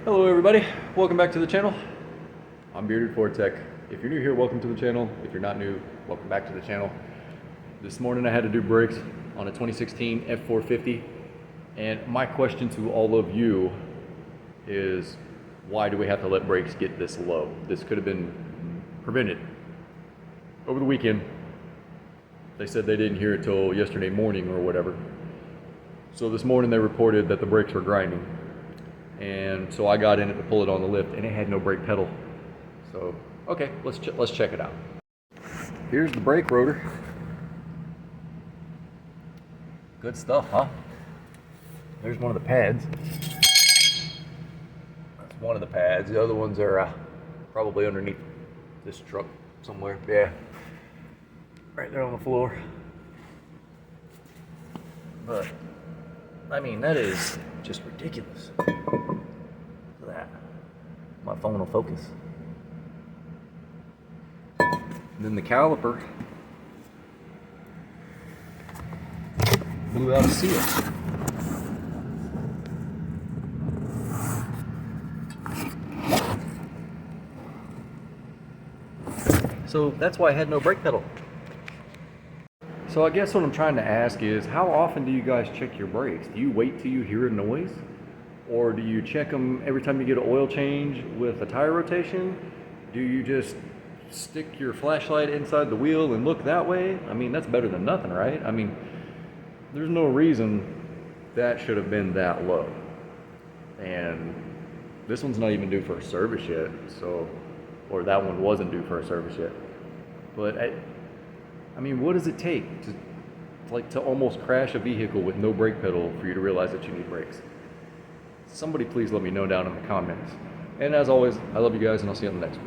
Hello everybody, welcome back to the channel. I'm Bearded Ford Tech. If you're new here, welcome to the channel. If you're not new, welcome back to the channel. This morning I had to do brakes on a 2016 F450, and my question to all of you is, why do we have to let brakes get this low? This could have been prevented. Over the weekend, they said they didn't hear it till yesterday morning or whatever. So this morning they reported that the brakes were grinding. And so I got in it to pull it on the lift, and it had no brake pedal. So, okay, let's check it out. Here's the brake rotor. Good stuff, huh? There's one of the pads. That's one of the pads. The other ones are probably underneath this truck somewhere. Yeah, right there on the floor. But, I mean, that is just ridiculous. Look at that. My phone will focus. And then the caliper blew out a seal. So that's why I had no brake pedal. So I guess what I'm trying to ask is, how often do you guys check your brakes? Do you wait till you hear a noise? Or do you check them every time you get an oil change with a tire rotation? Do you just stick your flashlight inside the wheel and look that way? I mean, that's better than nothing, right? I mean, there's no reason that should have been that low. And this one's not even due for a service yet, so, or that one wasn't due for a service yet. But I mean, what does it take to almost crash a vehicle with no brake pedal for you to realize that you need brakes? Somebody please let me know down in the comments. And as always, I love you guys, and I'll see you on the next one.